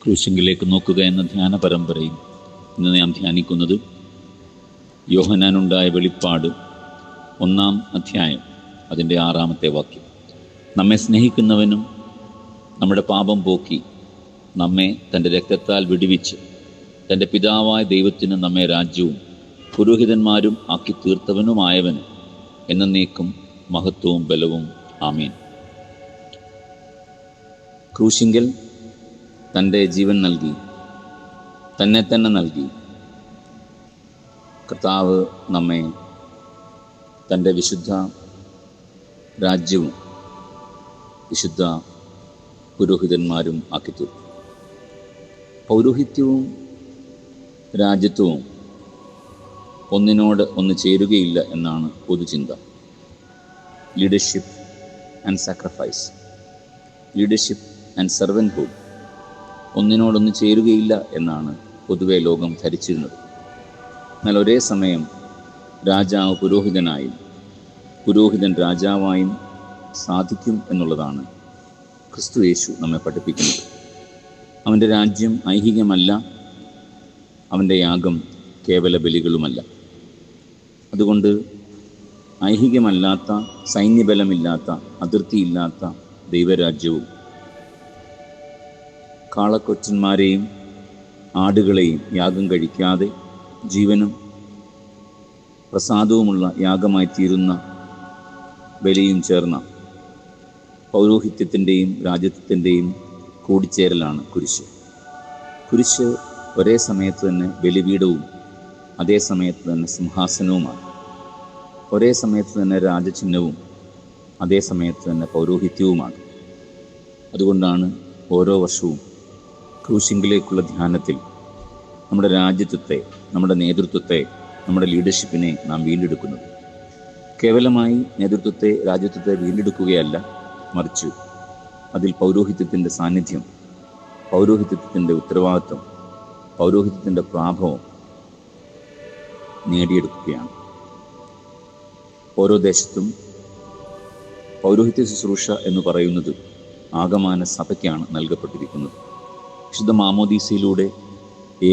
ക്രൂശിങ്കിലേക്ക് നോക്കുക എന്ന ധ്യാന പരമ്പരയിൽ ഇന്ന് നാം ധ്യാനിക്കുന്നത് യോഹന്നാനുണ്ടായ വെളിപ്പാട് 1-ാം അധ്യായം അതിൻ്റെ 6-ാമത്തെ വാക്യം. നമ്മെ സ്നേഹിക്കുന്നവനും നമ്മുടെ പാപം പോക്കി നമ്മെ തൻ്റെ രക്തത്താൽ വിടുവിച്ച് തൻ്റെ പിതാവായ ദൈവത്തിന് നമ്മെ രാജ്യവും പുരോഹിതന്മാരും ആക്കി തീർത്തവനുമായവന് എന്നേക്കും മഹത്വവും ബലവും. ആമീൻ. ക്രൂശിങ്കൽ തൻ്റെ ജീവൻ നൽകി, തന്നെ തന്നെ നൽകി കർത്താവ് നമ്മെ തൻ്റെ വിശുദ്ധ രാജ്യവും വിശുദ്ധ പുരോഹിതന്മാരും ആക്കി തീർക്കും. പൗരോഹിത്യവും രാജ്യത്വവും ഒന്നിനോട് ഒന്ന് ചേരുകയില്ല എന്നാണ് പൊതുചിന്ത. Leadership and sacrifice, leadership and servanthood ഒന്നിനോടൊന്ന് ചേരുകയില്ല എന്നാണ് പൊതുവെ ലോകം ധരിച്ചിരുന്നത്. എന്നാൽ ഒരേ സമയം രാജാവ് പുരോഹിതനായും പുരോഹിതൻ രാജാവായും സാധിക്കും എന്നുള്ളതാണ് ക്രിസ്തു യേശു നമ്മെ പഠിപ്പിക്കുന്നത്. അവൻ്റെ രാജ്യം ഐഹികമല്ല, അവൻ്റെ യാഗം കേവല ബലികളുമല്ല. അതുകൊണ്ട് ഐഹികമല്ലാത്ത, സൈന്യബലമില്ലാത്ത, അതിർത്തിയില്ലാത്ത ദൈവരാജ്യവും കാളക്കൊറ്റന്മാരെയും ആടുകളെയും യാഗം കഴിക്കാതെ ജീവനും പ്രസാദവുമുള്ള യാഗമായി തീരുന്ന ബലിയും ചേർന്ന പൗരോഹിത്യത്തിൻ്റെയും രാജ്യത്വത്തിൻ്റെയും കൂടിച്ചേരലാണ് കുരിശ്. കുരിശ് ഒരേ സമയത്ത് തന്നെ ബലിപീഠവും അതേ സമയത്ത് തന്നെ സിംഹാസനവുമാണ്. ഒരേ സമയത്ത് തന്നെ രാജചിഹ്നവും അതേ സമയത്ത് തന്നെ പൗരോഹിത്യവുമാണ്. അതുകൊണ്ടാണ് ഓരോ വർഷവും ക്രൂശിങ്കിലേക്കുള്ള ധ്യാനത്തിൽ നമ്മുടെ രാജ്യത്വത്തെ, നമ്മുടെ നേതൃത്വത്തെ, നമ്മുടെ ലീഡർഷിപ്പിനെ നാം വീണ്ടെടുക്കുന്നത്. കേവലമായി നേതൃത്വത്തെ, രാജ്യത്വത്തെ വീണ്ടെടുക്കുകയല്ല, മറിച്ച് അതിൽ പൗരോഹിത്യത്തിൻ്റെ സാന്നിധ്യം, പൗരോഹിത്യത്തിൻ്റെ ഉത്തരവാദിത്വം, പൗരോഹിത്യത്തിൻ്റെ പ്രാഭവം നേടിയെടുക്കുകയാണ്. ഓരോ ദേശത്തും പൗരോഹിത്യ ശുശ്രൂഷ എന്ന് പറയുന്നത് ആകമാന സഭയ്ക്കാണ് നൽകപ്പെട്ടിരിക്കുന്നത്. വിശുദ്ധ മാമോദീസയിലൂടെ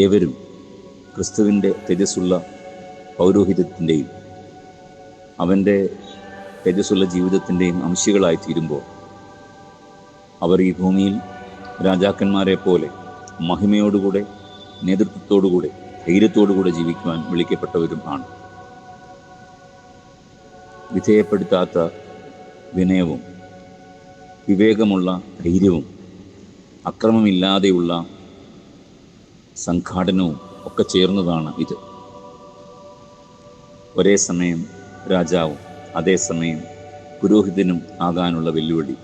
ഏവരും ക്രിസ്തുവിൻ്റെ തേജസ്സുള്ള പൗരോഹിത്യത്തിൻ്റെയും അവൻ്റെ തേജസ്സുള്ള ജീവിതത്തിൻ്റെയും അംശികളായി തീരുമ്പോൾ അവർ ഈ ഭൂമിയിൽ രാജാക്കന്മാരെ പോലെ മഹിമയോടുകൂടെ, നേതൃത്വത്തോടുകൂടെ, ധൈര്യത്തോടുകൂടെ ജീവിക്കുവാൻ വിളിക്കപ്പെട്ടവരും ആണ്. വിധേയപ്പെടുത്താത്ത വിനയവും വിവേകമുള്ള ധൈര്യവും അക്രമമില്ലാതെയുള്ള സംഘാടനവും ഒക്കെ ചേർന്നതാണ് ഇത്. ഒരേ സമയം രാജാവും അതേസമയം പുരോഹിതനും ആകാനുള്ള വെല്ലുവിളി,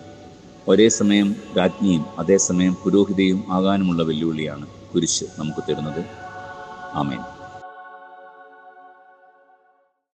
ഒരേ സമയം രാജ്ഞിയും അതേസമയം പുരോഹിതയും ആകാനുമുള്ള വെല്ലുവിളിയാണ് കുരിശ് നമുക്ക് തരുന്നത്. ആമേൻ.